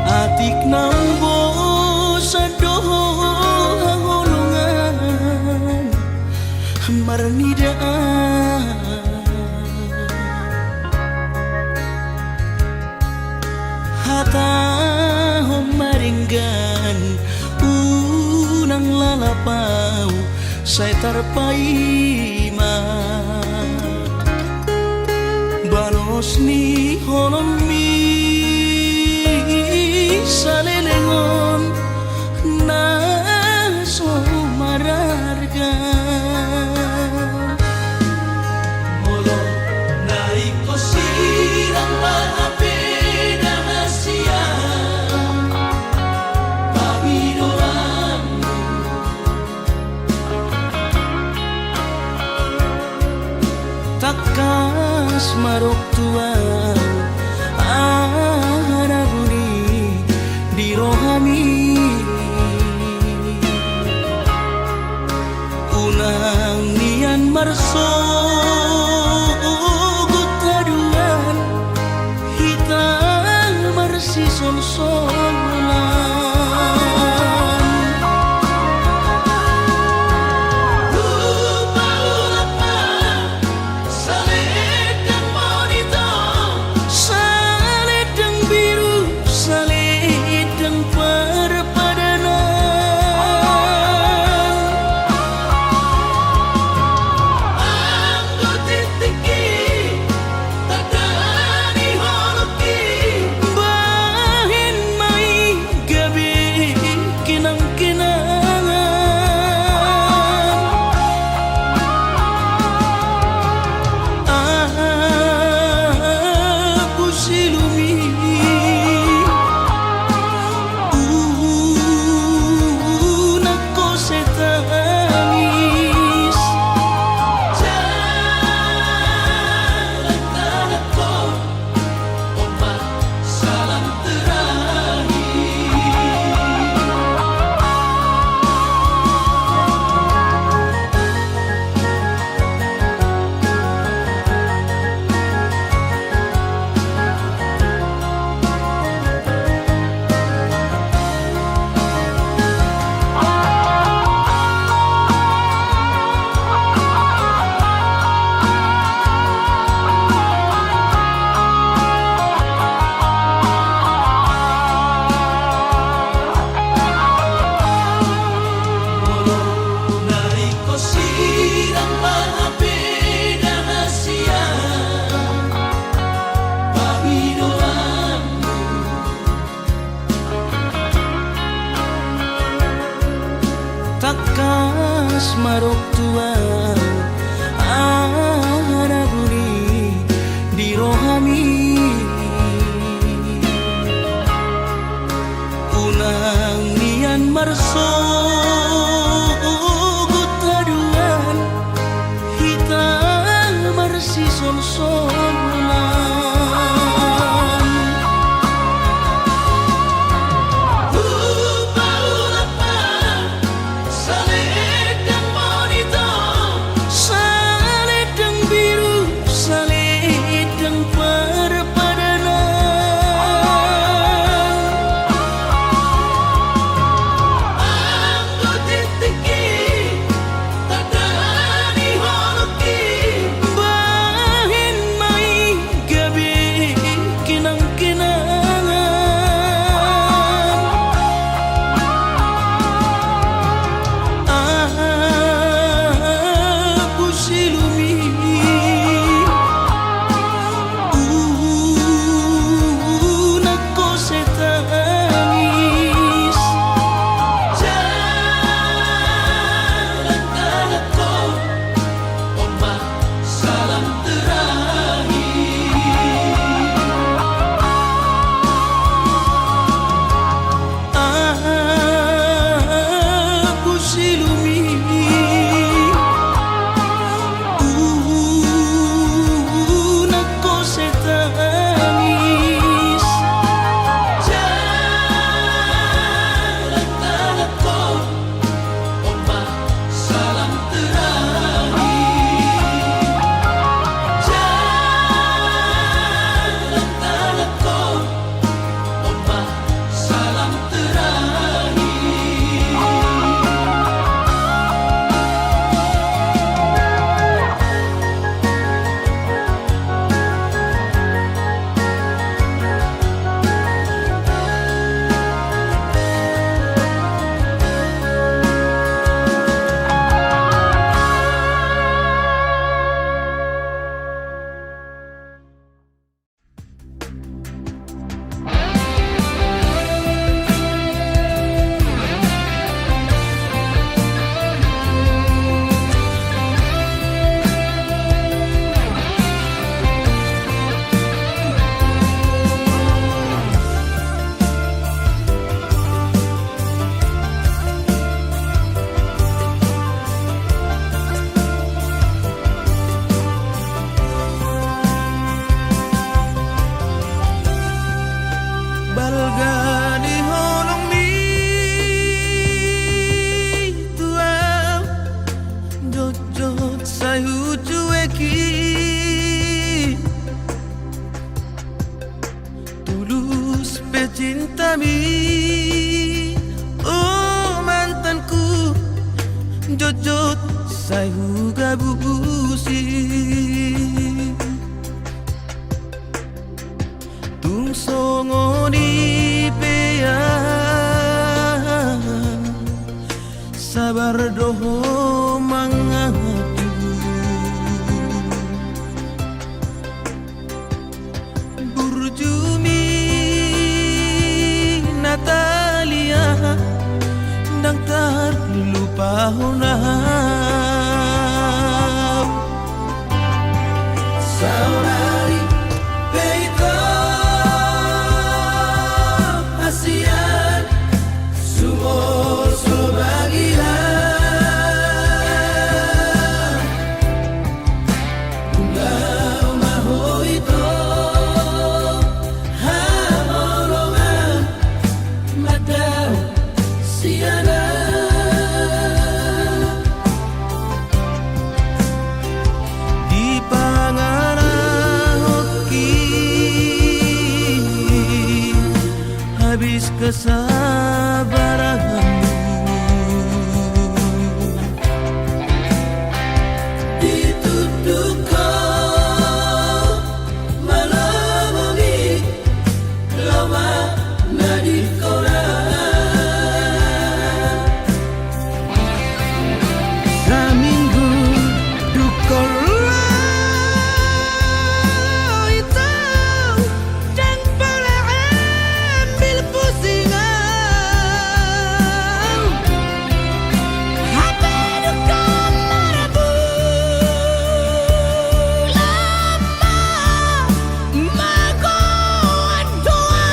atik nambo sadoho holongan marnidaan hata homaringgan unang lalapau saya terpaima balos ni holomi salelengon na so mararga molo naik kosirang maapena hasia pahidoanmu takas marok tuang araguni di rohani unang nian marso gutaduan hitam marsi sol-solan takas marok tuang araguni di rohani unang nian marso gutaduan hitam marsi sol-solan balgani holong mi tuau jojot sayu cueki tulus pecinta mi oh mantanku jojot sayu gabusi tung songoni pea sabar doho mangadu burjumi Natalia ndang tar lupa honau saudari peito asian sumor sobagia ungau maho ito hamolongan madau siana di pangarahoki habis kesabaranmu dituduh kau melamungi lama nadikora saminggu dukola itu dan boleh ambil pusingan apa duka marabu lama magoan doa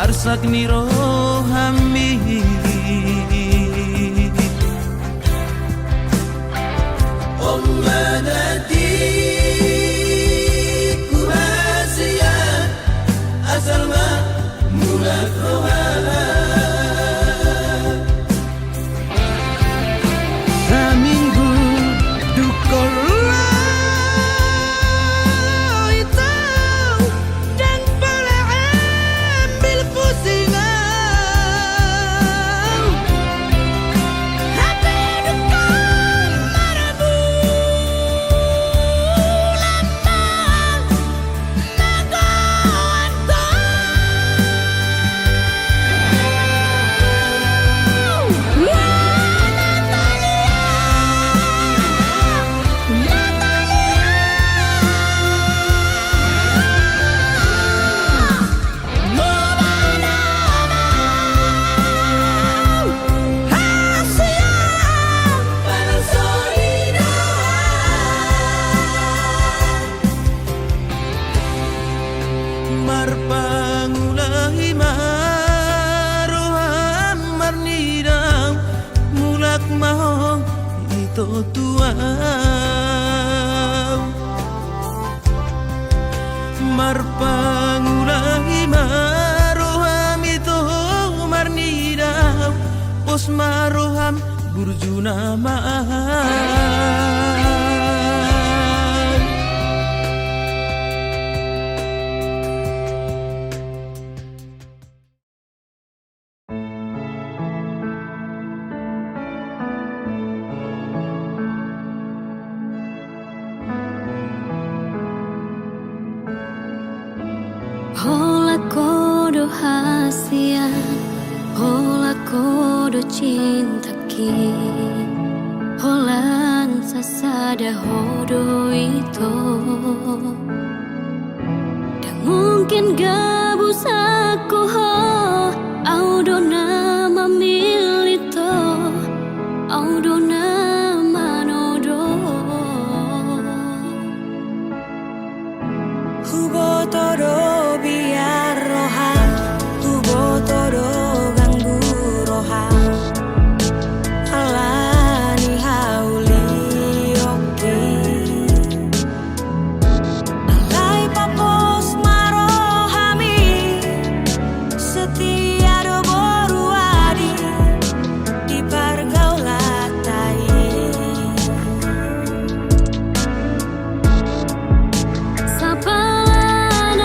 Arsak niro hami Om madati kubasian asal ma mulak rohana saminggu dukola itu dan boleh ambil pusingan to tuau marpangulangi maroham itu marnidau pos maroham burjuna mahal Hola kodo hasia, hola kodo cinta ki, holan sasada hodo itu. Dan mungkin gabus aku ho, audo nama milito, audo nama nodo. Hubo todo biar roham, hubo todo ganggu roham. Alani hauli oke, alai papos marohami, setia do boruadi di pergaulatai. Sapalan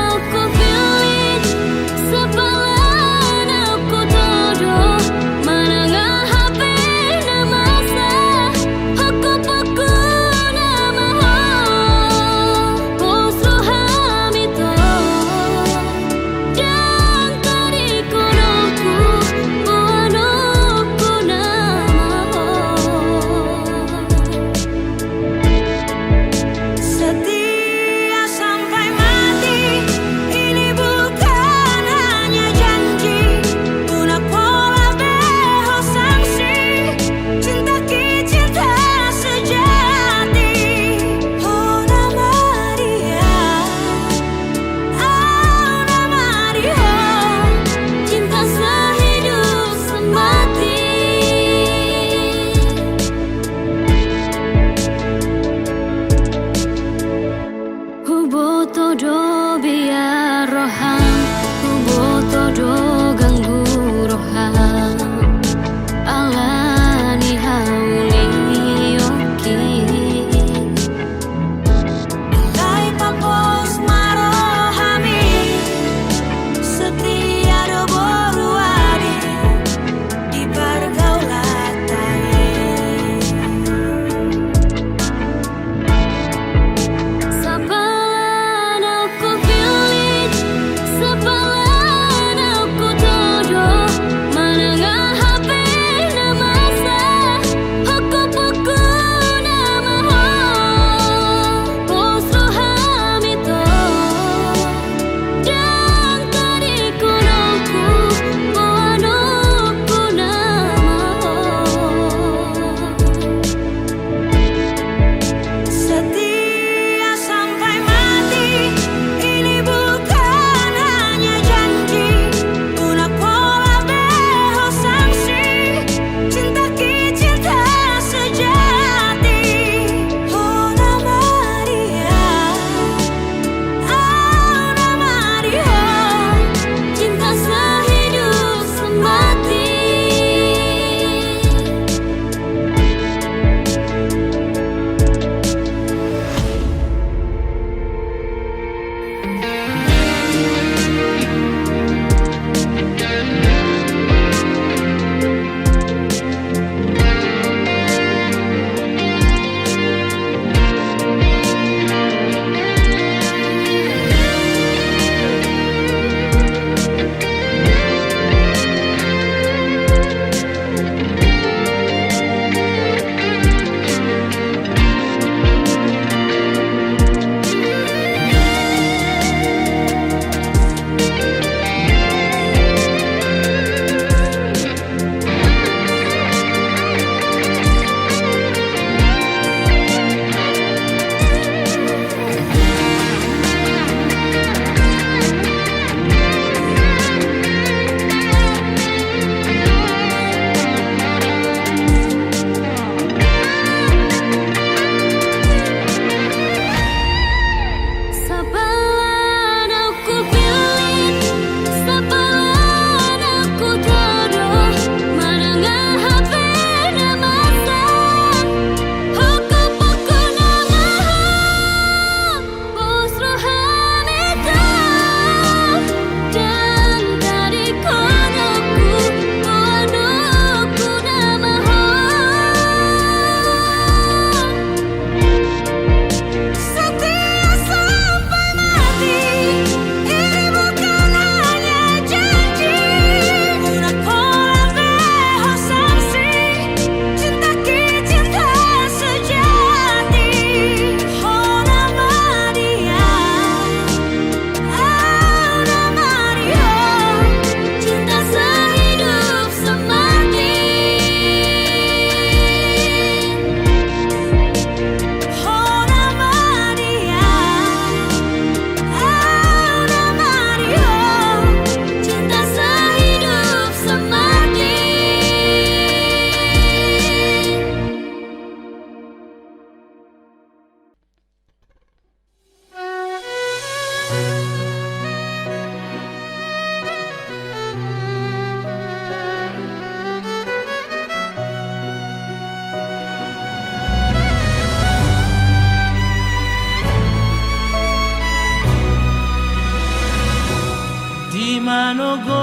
manogot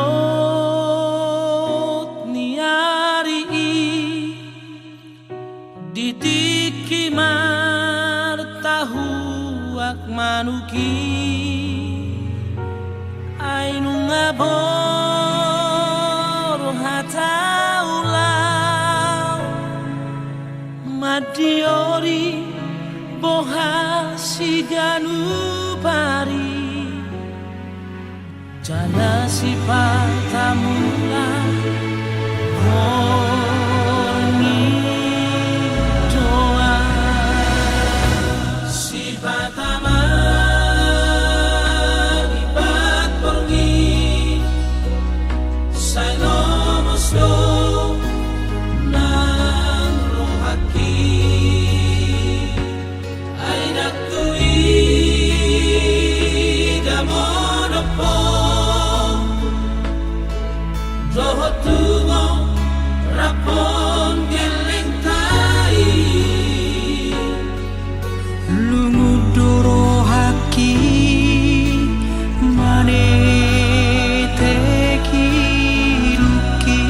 niari ditiki martahuak manuki ainu ngabor hataulau madiori bohasi ganupari jana sipatamula horni doa sipatama ibat porgi sainomoslo nang rohaki ay naktui damonopo Rohotungo rapon gelengtai Lumudoro haki maneteki luki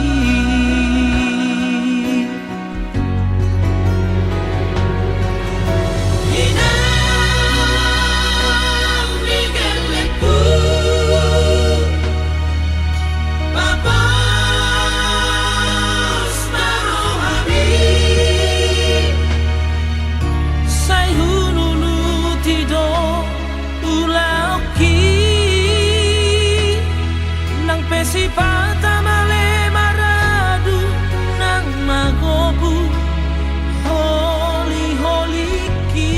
Inang migeleku Papa Sipata male maradu nang magobu holy holy ki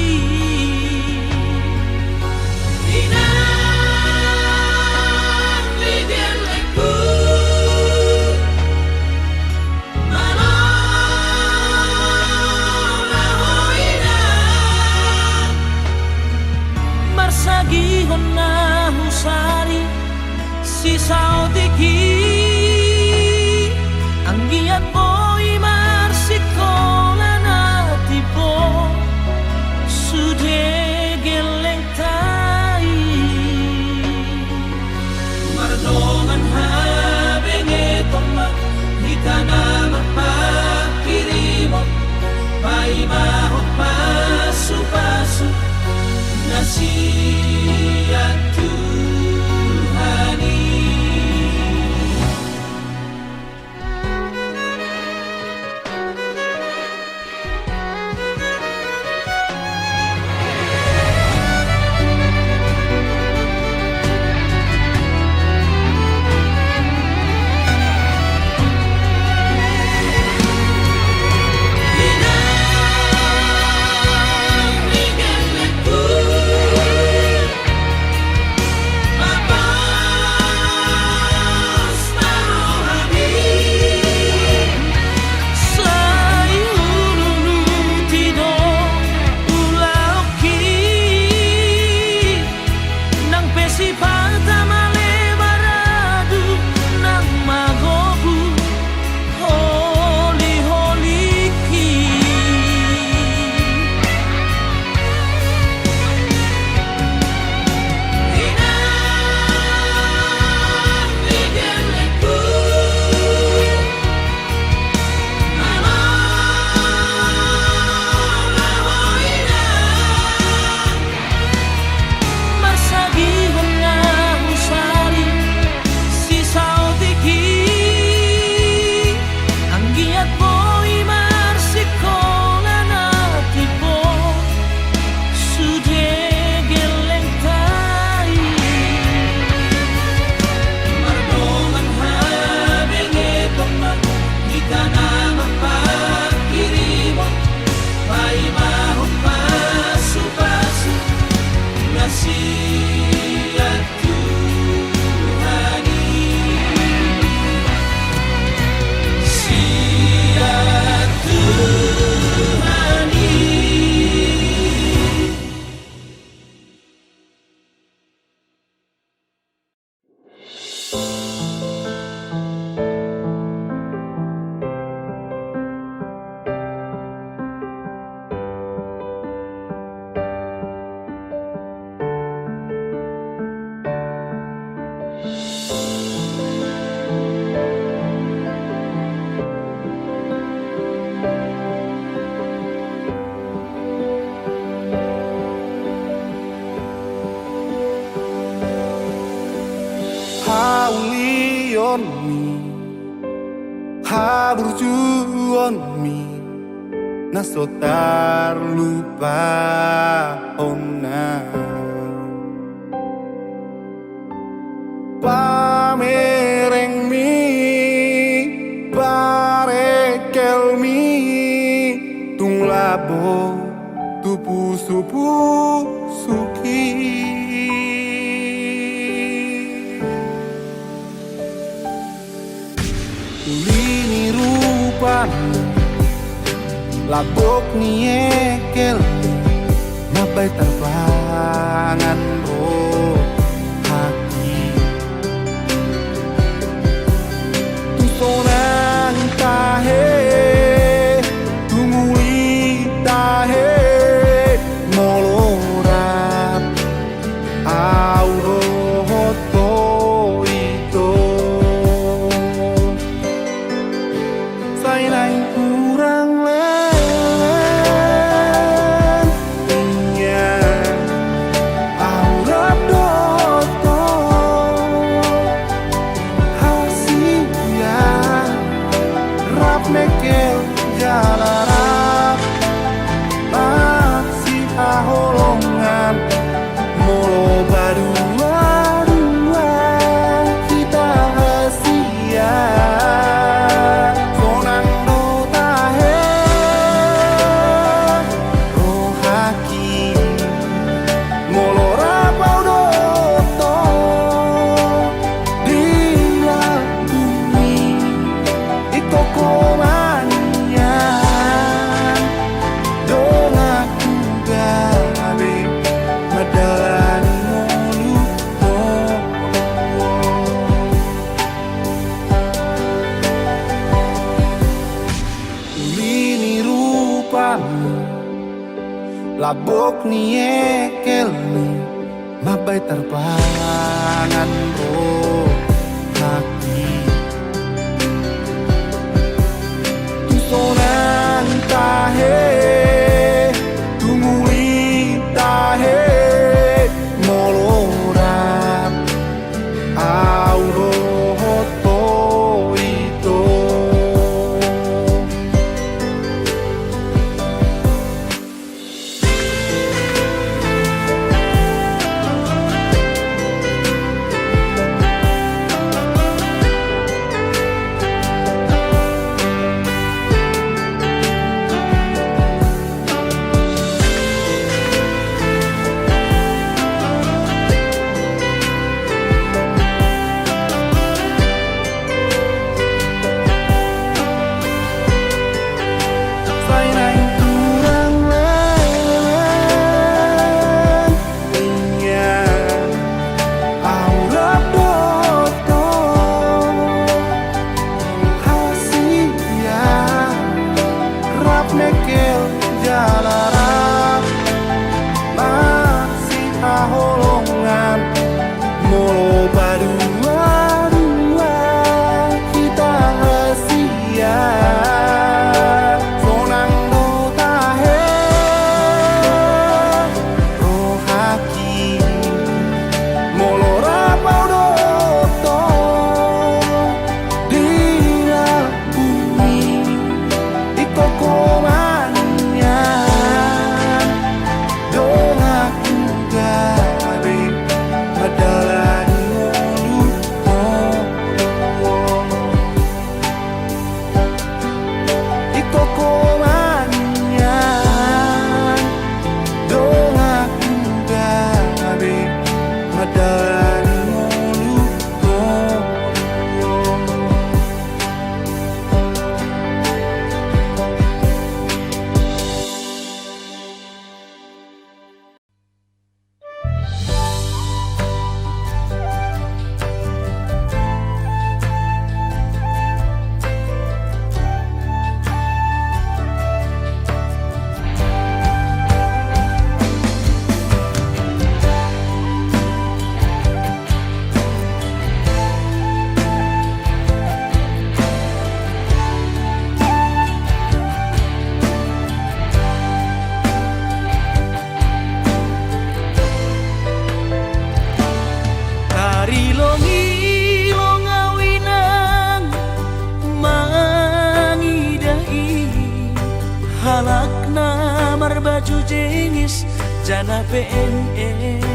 inang lideleku manola hoina marsagi honna husari si saudiki anggiat boy marsikola natipo sude geleng tai mardongan habenge toma hitana mapakirimo pai mahot pasu pasu nasiatu haulion mi haburjuon mi nasotar lupa ona pamereng mi barekel mi tung labo tupu supu suki ulini rupamu labok ni ekel mabai terbangan roh hati tusonang tahe tumuli tahe molorat aurohoto itu sainai kurang mekel jalarap masih holongan molo badua kita hasia sonang do tahe rohaki molo rapau doto dia bumi ikoko labok ni ekel ni mabai terbangan roh hati tusonang tahe tumuli tahe molorat aurohoto itu mekel jalarap masih holongan molo badua kita hasia sonang do tahe rohaki molo rapau doto dia bumi ikoko adalah maju jengis jana PNS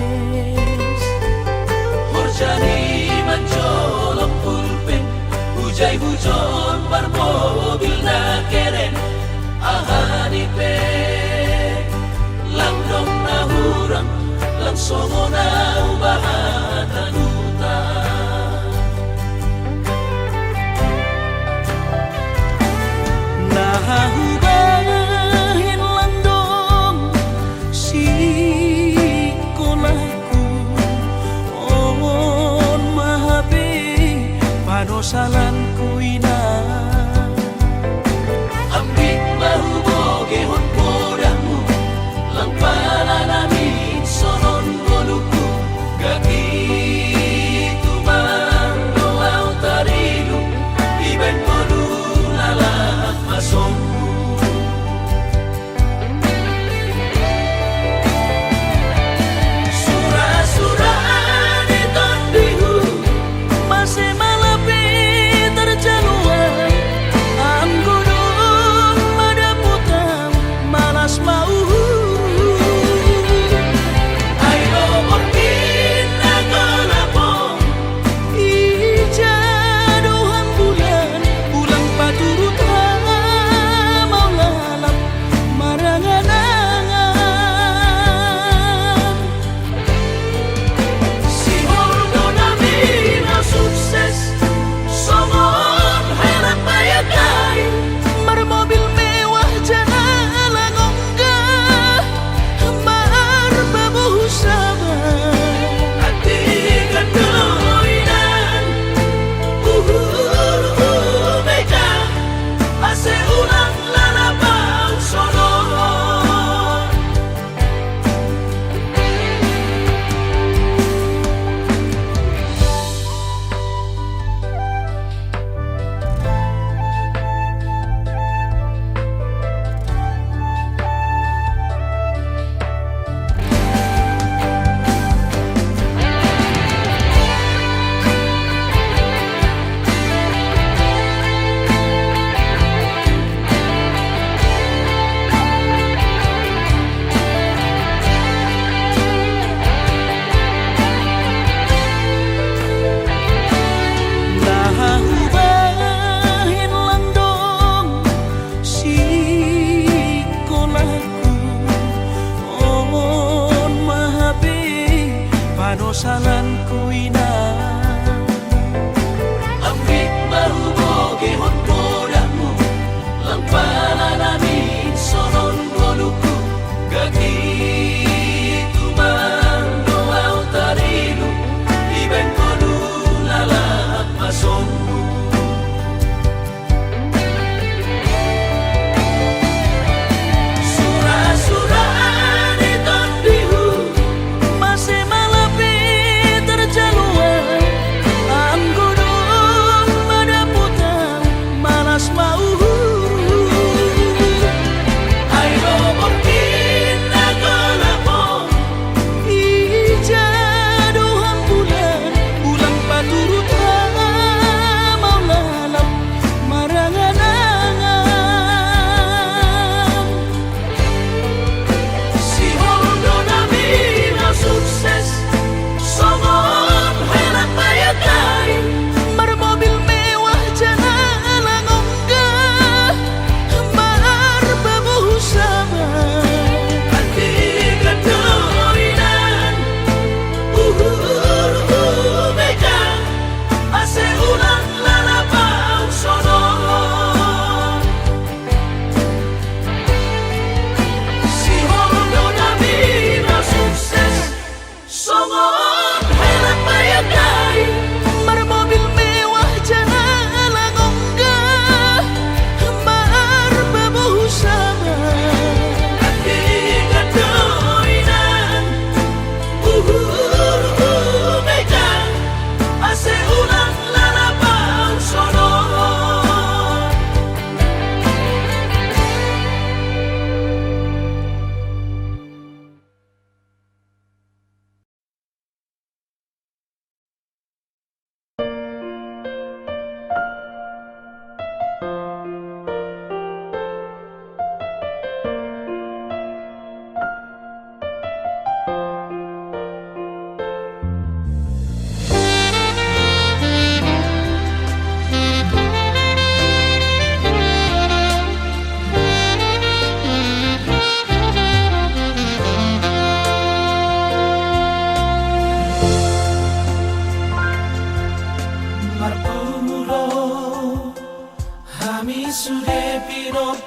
Horjani mancolok pulpen Hujai hujon bar mobil na keren Ahani pe Langdong na hurang Langsung na ubahatan utang Nahubahin landong si kolaku on mahabe panosalan kuina ambik mahuboge hon podamu lang pananamin sonon goluku gaki tumang doaw tarilu iben golu lalak masong Salan kuina ambik mahuboge hon podamu lang pananamin sonon goluku gaki tumang doaw tarilu iben golu lalak masongmu surah-surah di tondihu masih malapi terjaluan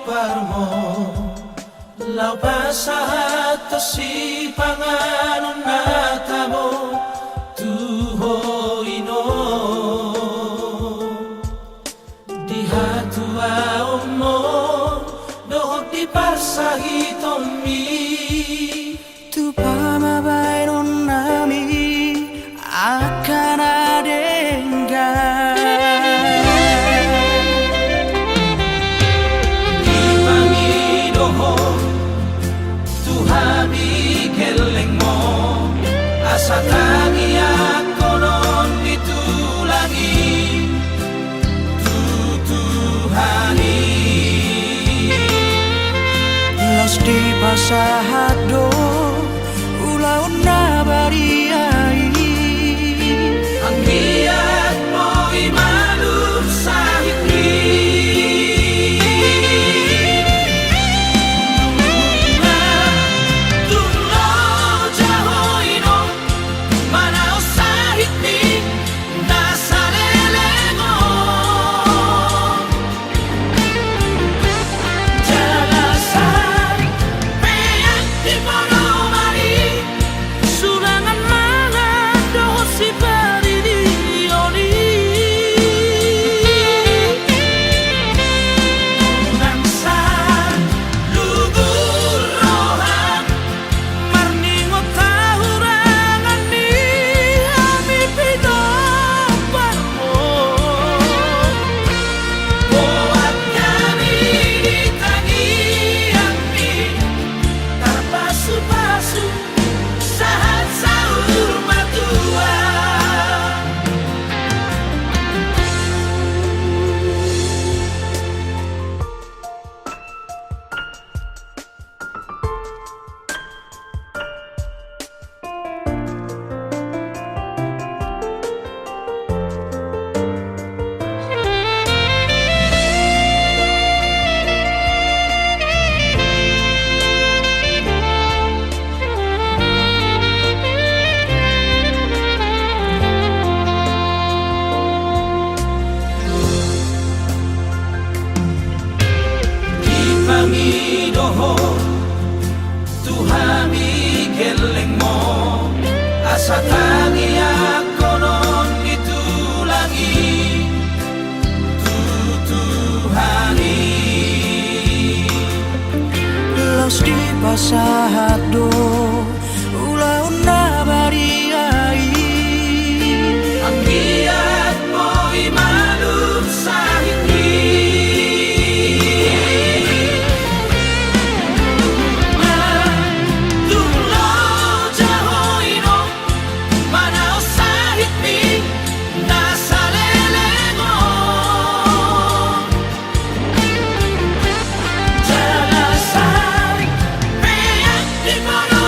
parmo lau pasahat to si panganon natamo tuho ino di hatua omo dohok di parsahitomi Tu pamabay non nami akan adengan di pangidoho tuhami geleng mo asa tangi ako non ditulangi tutuhani Los di pasahado ulaon na bariai ang biyak mo'y malub sa hikri tunlo jahoy no manaw sa hikri nasa lelengo jalasan peyak di monomari surangan mga doho si paridioni Nangsan lugurohan marningot tahurangan ni ami pinapan mo buat kami ditangian mi tarpasu-pasu sahat sahur matua Ipangidoho tuhami geleng mo asa tangi ako non ditulangi tutuhani Los di pasahado ulaon na bariai ang biyak mo'y malub sa hikri tunlo jahoy no manaw sa hikri nasa lelengo jalasan peyak di mono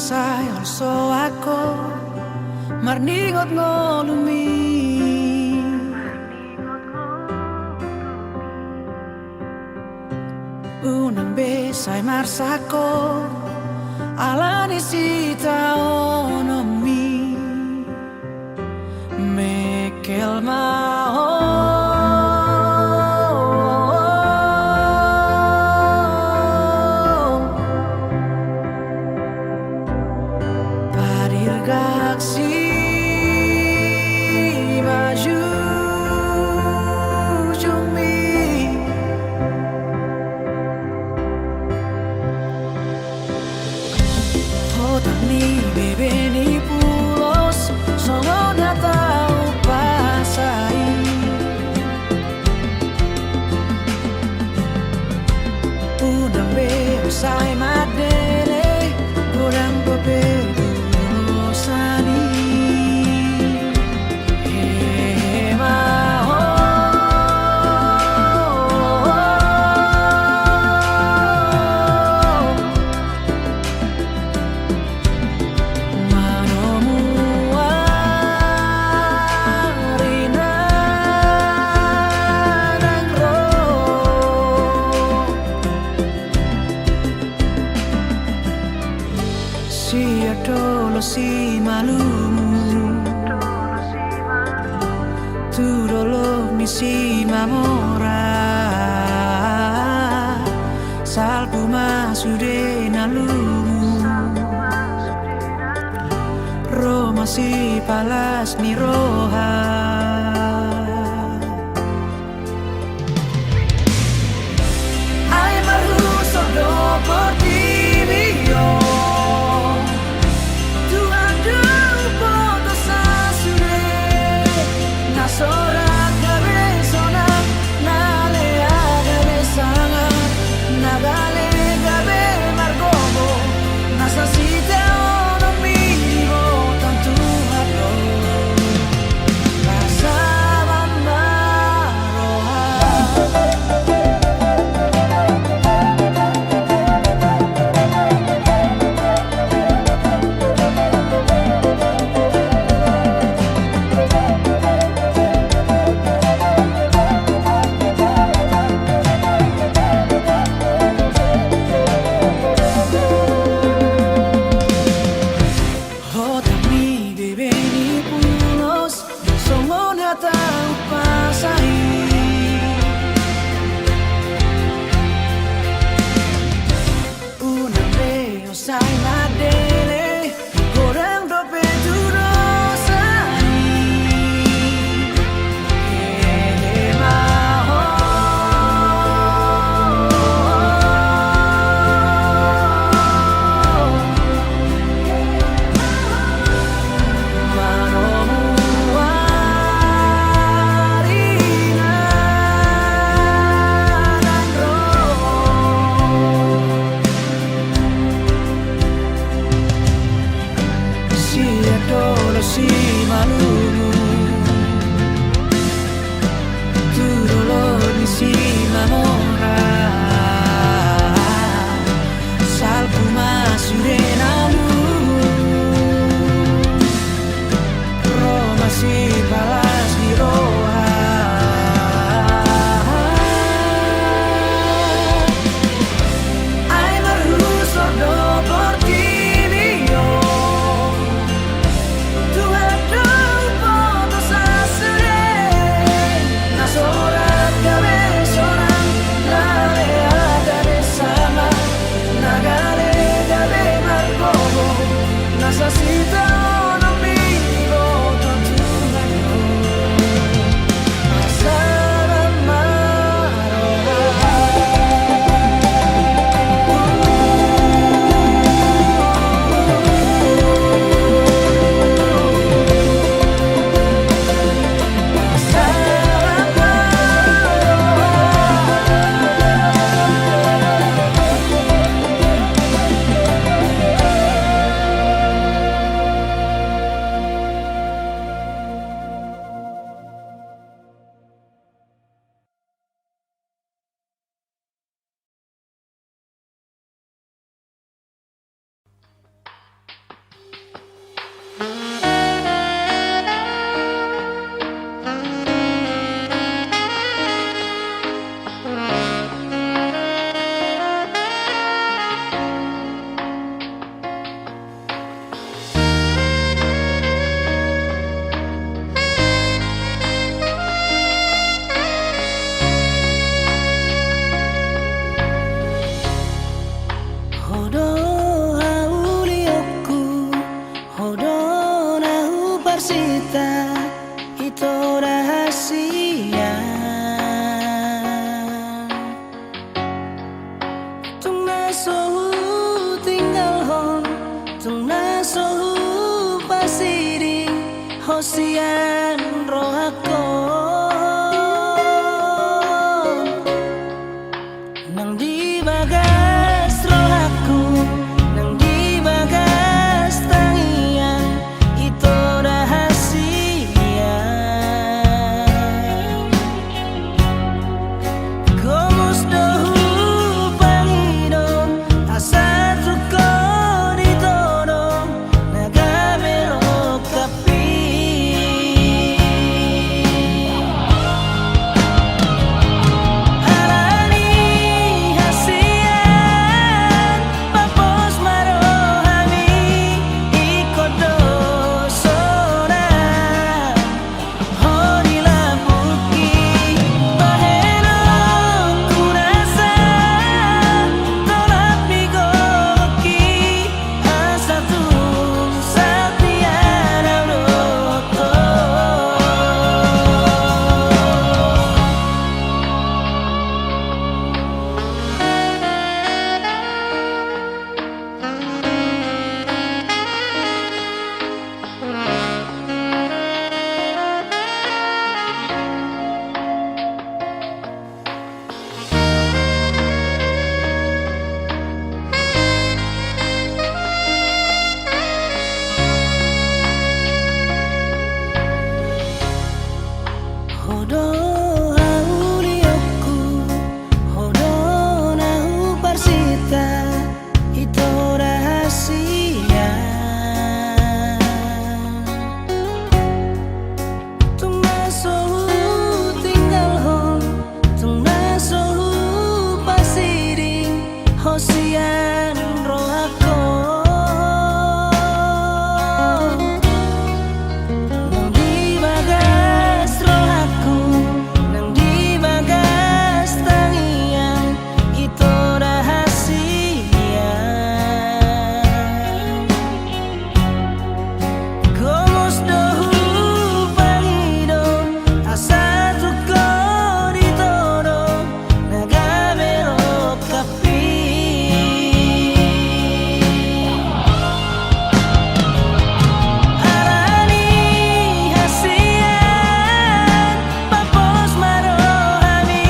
sai so ako marningot ngolumi unang besay marsako alani sita onomi mekel mao gaksi maju jumi hotak ni bebe ni pulos songo na tau pasai unang be usai madele kurang bebedu si adolo si malumu tu dolo mi si mamora salpu masude nalumu Roma si palas mi roha ay maruso do por ti sohu tinggal hon tung na sohu pasiri hosian rohako nang di bagas rohaku nang di bagas tangian itu rahasia komos dohu pangido asa truko di todo nagamelo kapi alani hasian papos marohami ikodo sora hori lampuki baheno kurasa tolak migoki asa tu satiara roto Hodo haulioku hodo nahu parsita itu rahasia tung na sohu tinggal hon tung na sohu pasiri hosian rohako nang di bagas rohaku nang di bagas tangian itu rahasia komos dohu pangido asa truko di todo nagamelo kapi alani hasian papos marohami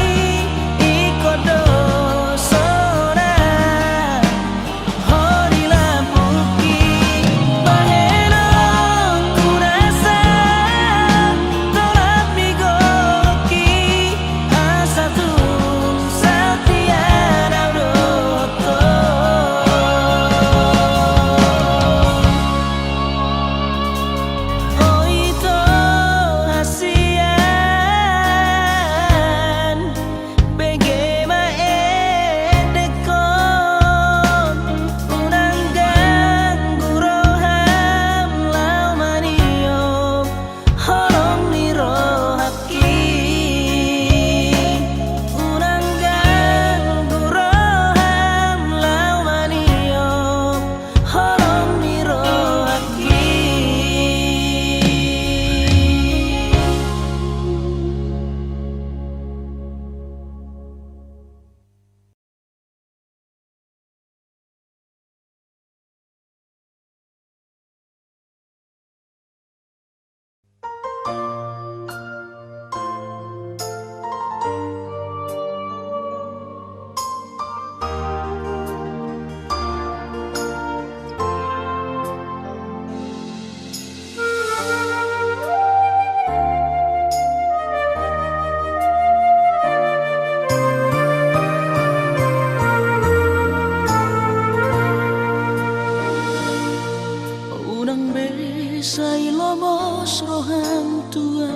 ikodo sora hori lampuki baheno kurasa tolak migoki asa tu satiara roto oh itu hasian begema edekon unang ganggu roham lau manio horong ni rohaki unang ganggu roham lau manio horong ni rohaki unang besay lomos roham tua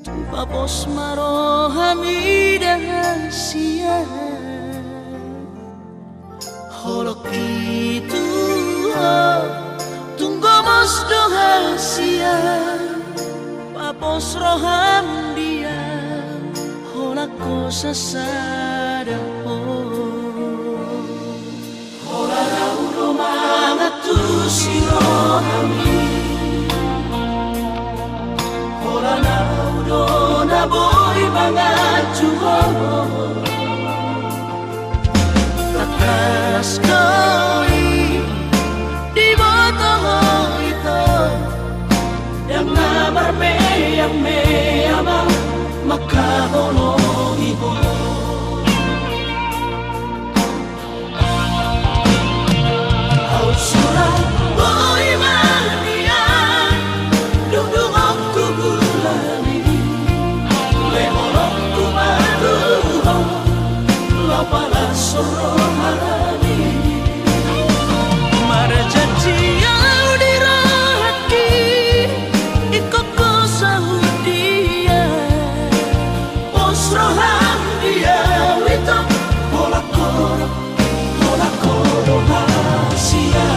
tu papos marohami rahasia holok itu tunggomos dohasia papos roham dia holak ko sasada Hola, boy mga chuho Takas koi di botong itu yang nabar yang meyama makahono ibo. Au surah boy mania duduk aku bulani lehorok ku maduho lapala sorohani marjanji au dirahaki ikoko saudia osrohan dia wito pola koro hasia.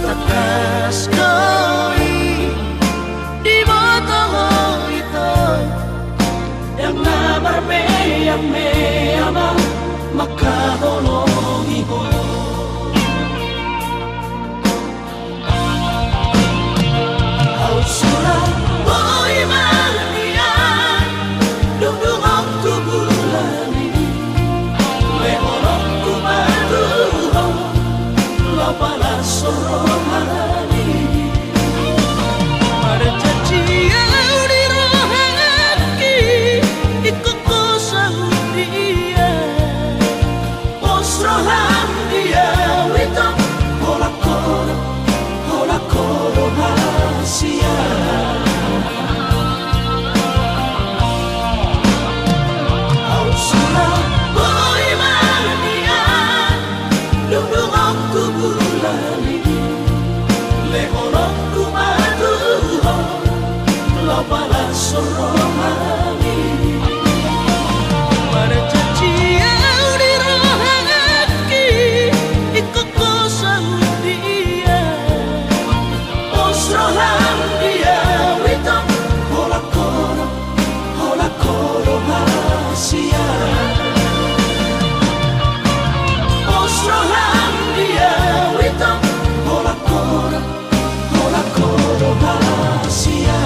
Takas koi di botong itu yang nabar yang meyama makahono ibo. Au surah boy mania duduk aku bulani lehorok ku maduho lapala sorohani marjanji au dirahaki ikoko saudia osrohan dia wito pola koro hasia. Au surah boy mania duduk aku bulani lehorok ku maduho lapala sorohani marjanji au dirahaki ikoko saudia osrohan dia wito pola koro hasia. Osrohan dia wito pola koro hasia.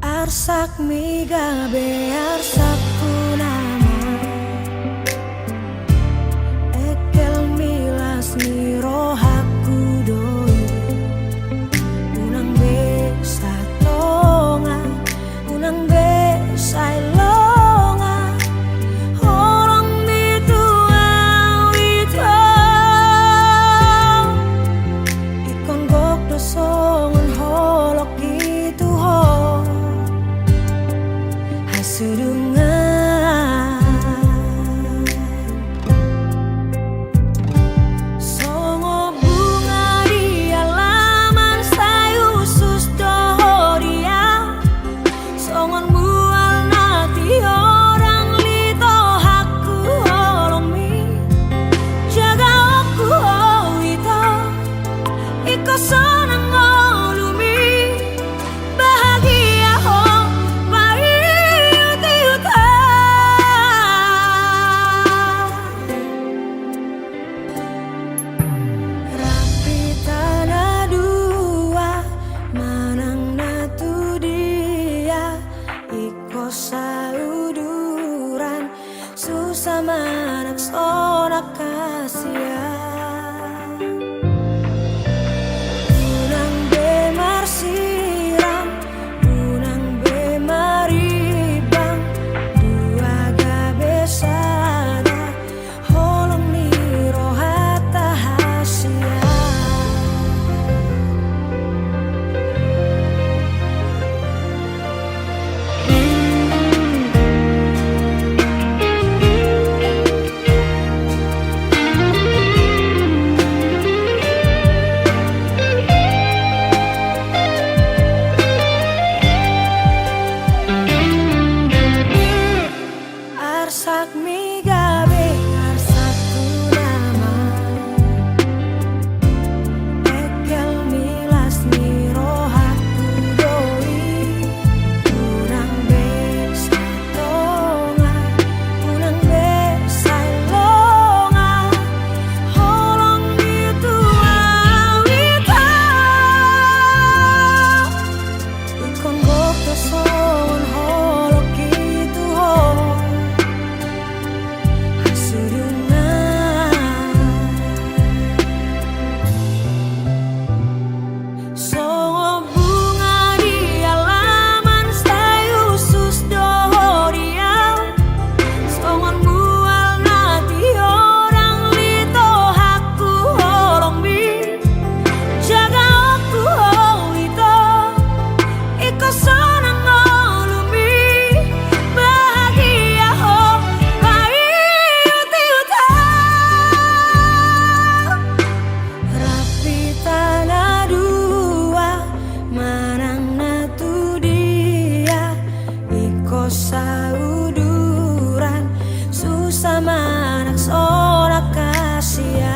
Arsak miga be arsak punama ekel milas ni rohaku doi unang be satonga unang be sailonga orang bitu awito ikon gok dosongan holok gitu ho Sudungan susama anak sonak kasia unang bemar siram unang bemaribang dua gabesada holong ni rohata hasia arsak mi gabe arsak tu nama ekel milas mi rohaku doi unang besa tonga unang besa longa holong itu awita ikon gok to son holok itu ho songo bunga di halaman saya usus dohoriau songon mual nanti orang lito haku holong bi jaga aku itu iko sonang ngolumi bahagia ho bayu tiuta rapi tanah dua manang natu dia iko sauduran susah manak sorak kasihan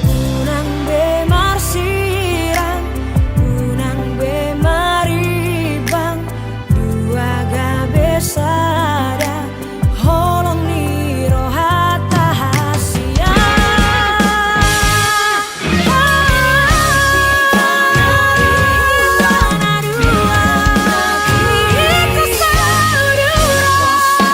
unang bemar siram unang bemaribang dua gabesada holong ni rohata hasia tanah dua iko sauduran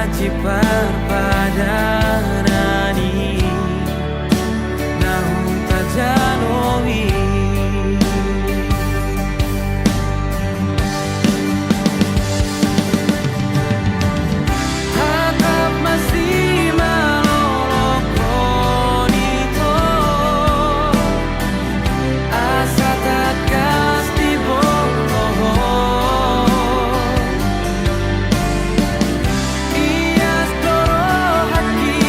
Haji perpadanani Nahum tajanowi Hatap masih malolokon itu Asa takas di boloh Ias doro haki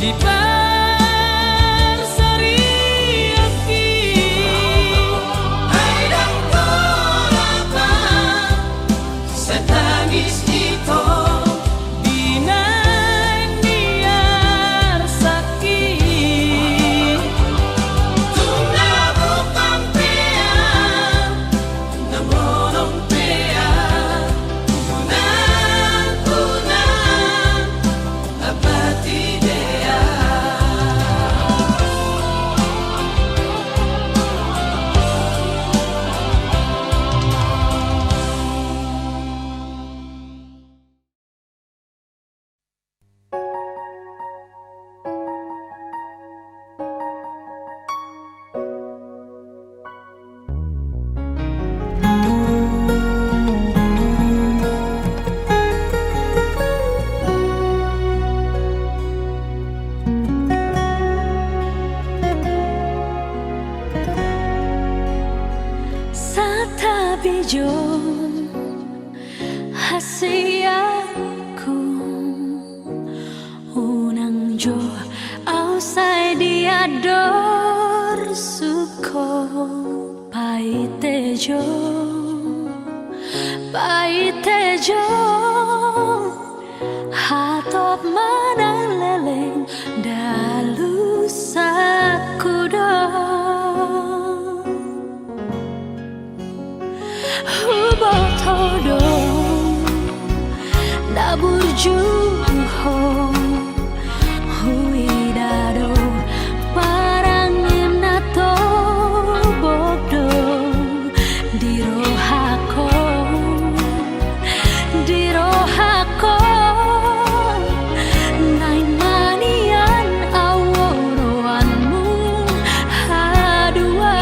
di berseri aki. Hai dan tolak setangis itu Binang niar sakit tuna bukan pea namun pea kunang apa tidak Satabijo hasiaku unang jo ausai diador suko paitejo hatop manaleleng dalu sakudo Hubotodo Naburjuho Huidado Parangin nato bodo Dirohako Naimanian aworoanmu hadua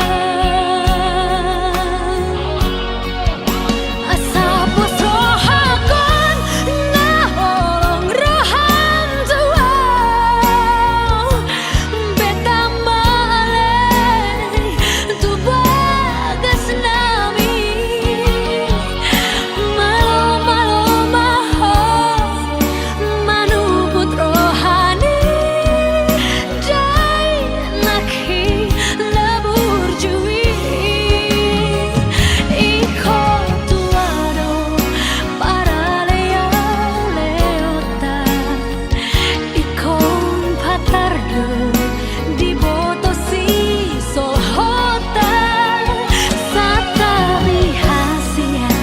Asapos rohakon na holong rohan tua Betamale tu bagas nami Malo maho manuput rohani Jai nakhi labur jui Iko tuado para leota Ikon patardo di botosi sohota Satabi hasian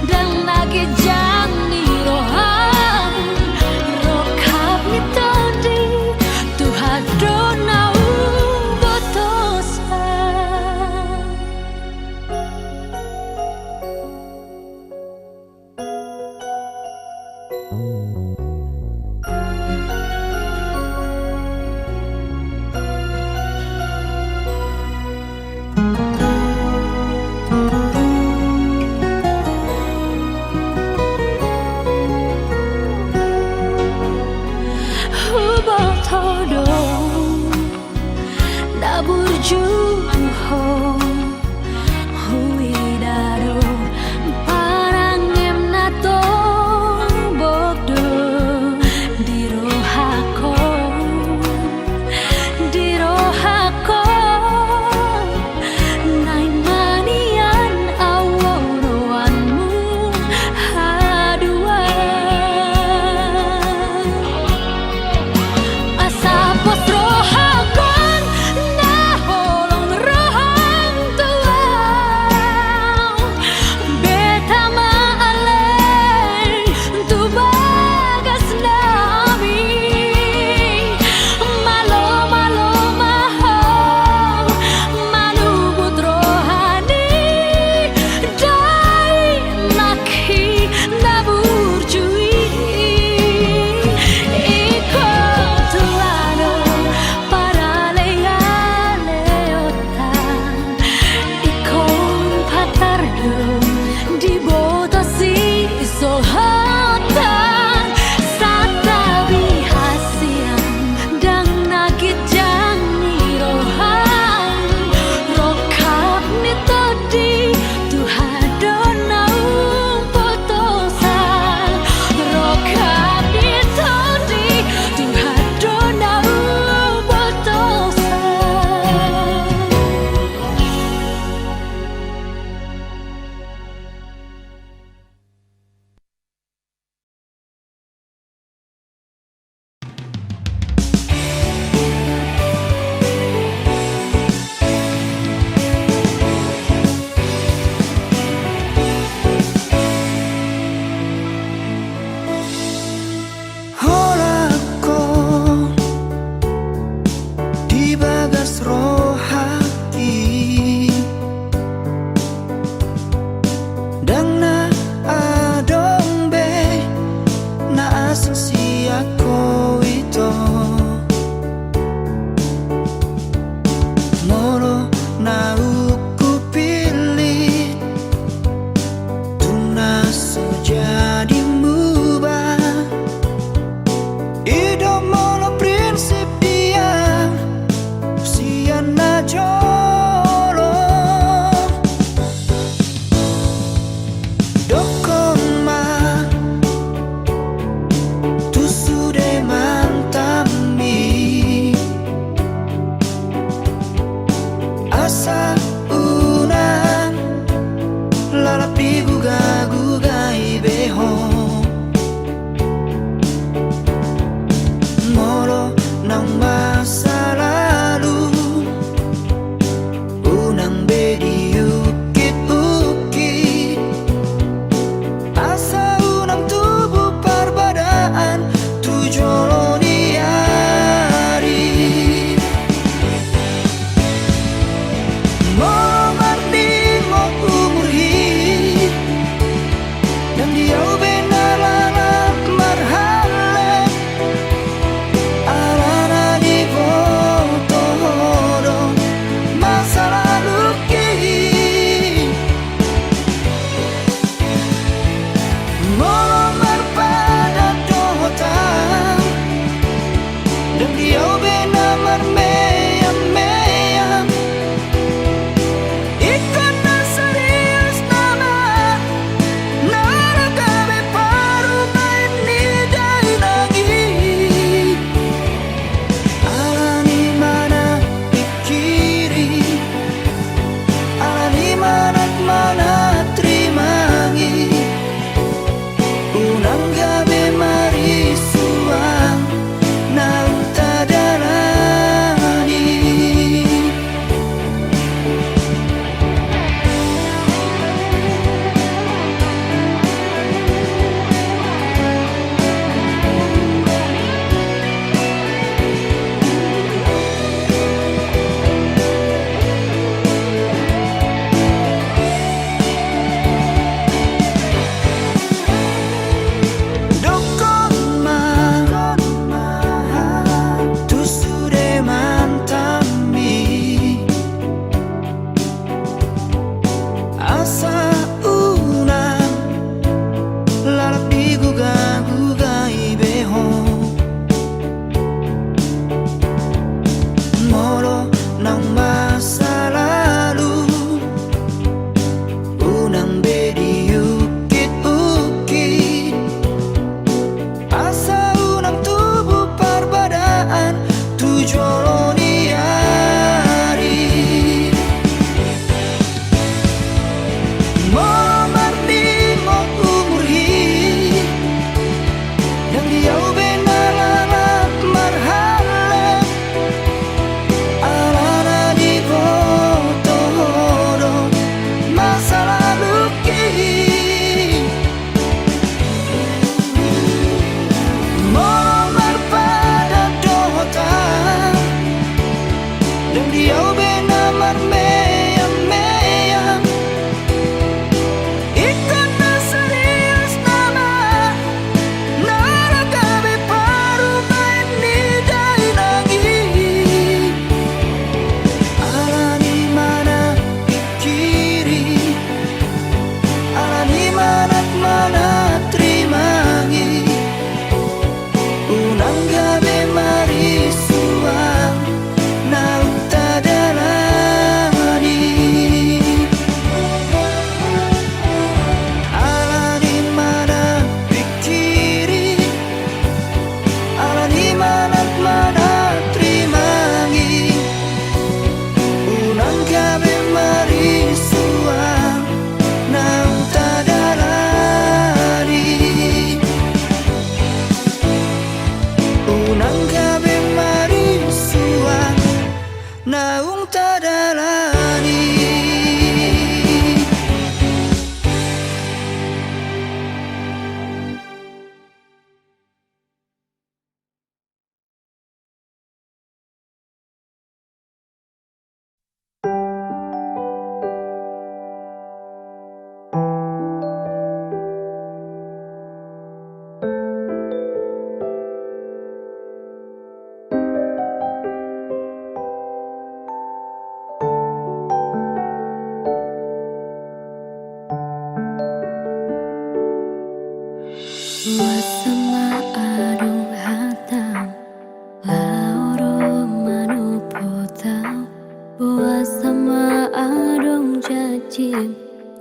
dan lagi jani rohan Rokap mitodi Tuhan donau botosa Hubotodo Naburjuho Huidado Parangem nato bodo Dirohako Naimanian aworoanmu hadua Asapos rohakon na holong rohan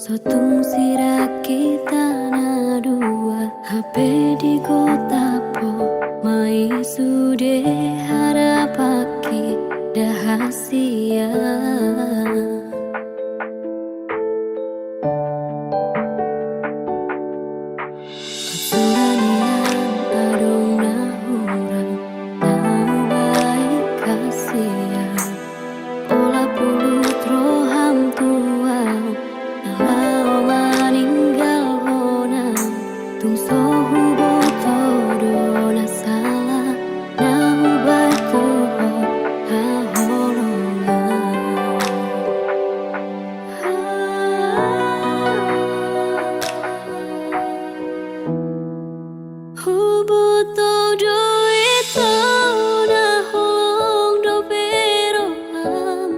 Sotung sira kita na dua HP di kota po mai sude harapaki dahasia Kesunanian adong na hurang na baik kasihan Ola pulut roham tuang Nalau maninggal honang Tung sohu botodo na salah Nahu batuho ha holongan Hubotodo ito na holong do beroham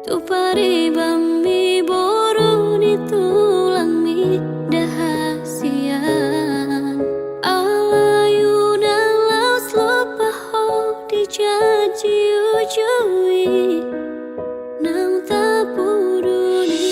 Tu paribami boru ni tulang mi dahasian Alayuna laus lopaho dijaji ujui Nang tapuruni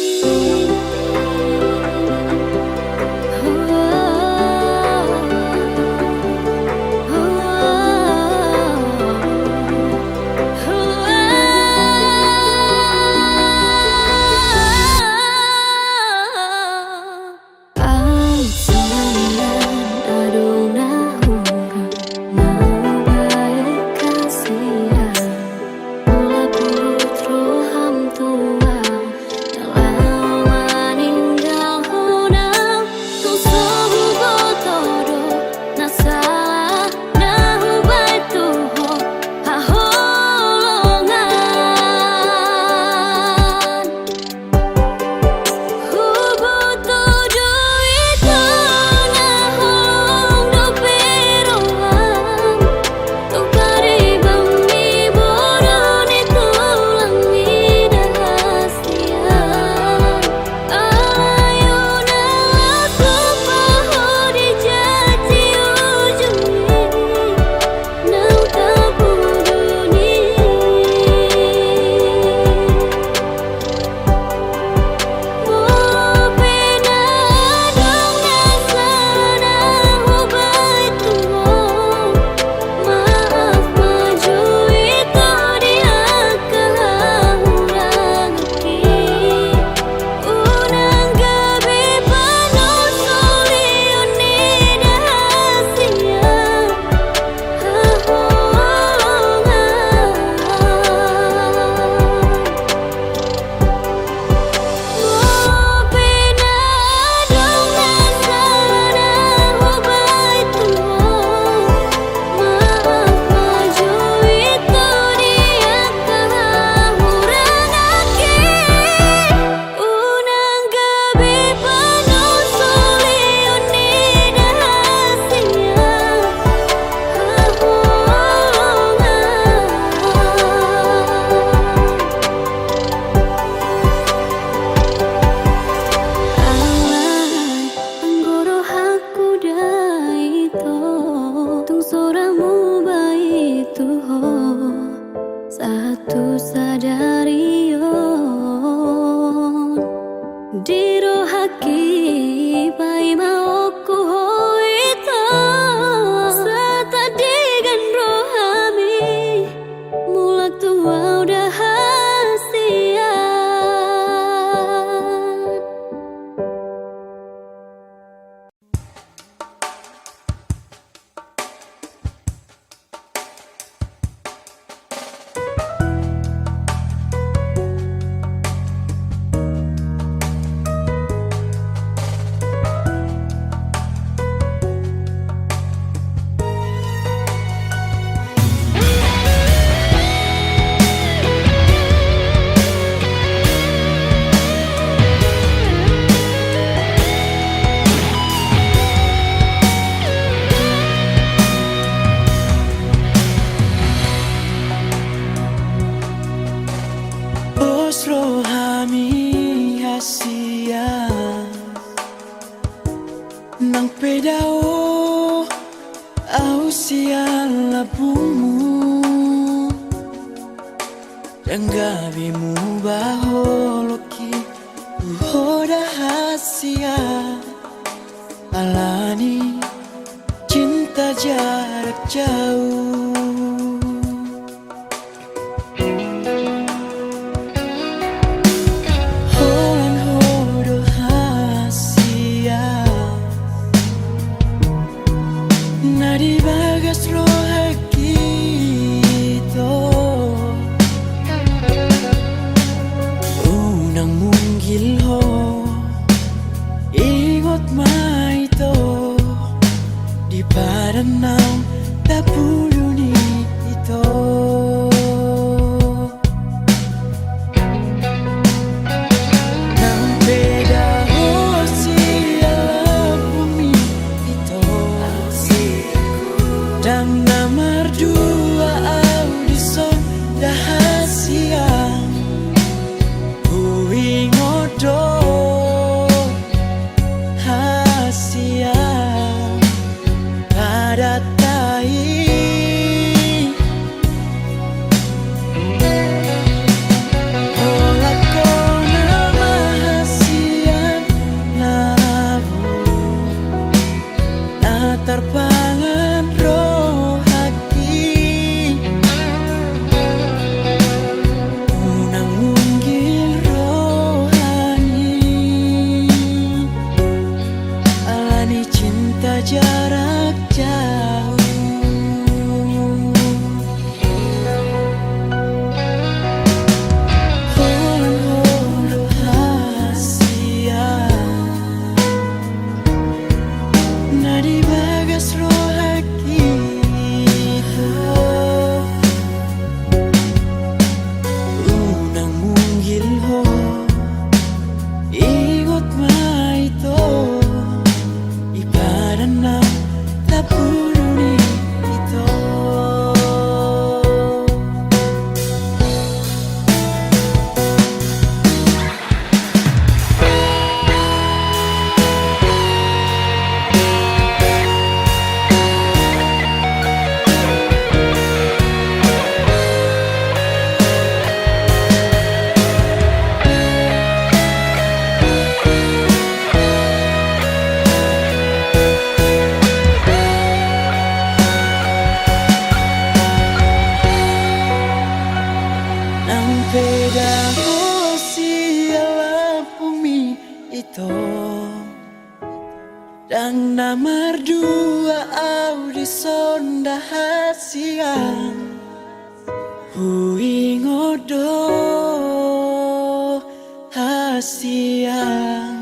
Satu sadarion Diro haki pai mauku hoito Serta dengan rohami Mulak tua udah hasian Rohami hasia nang pedao au siang labumu dan gabimu baholoki uhoda alani cinta jarak jauh. Holan hodo hasia nadi bagas rohaki to unang munggil ho ingot maito di padanang tapuluni ito. Nang beda ho siya bumi ito dan namar dua audison dahasiang huwing odo hasiang pada tai ola ko nama hasiang nabu na terpangan rohaki unang munggil rohani alani cinta jarak jauh. Holan hodo hasia nadi bagas rohaki to unang munggil ho ingot maito ipadanang tapuluni ito. Nang beda ho siya bumi ito dan namar dua audison dahasiang huwing odo hasiang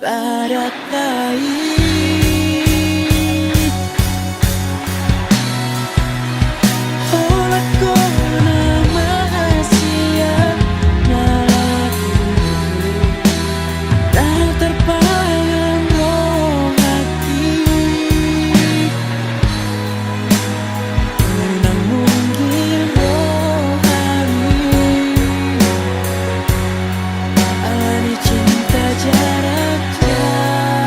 pada tai ola ko nama hasiang nalaku na terpangan rohaki unang munggil rohani alani cinta jarak jauh.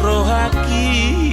rohaki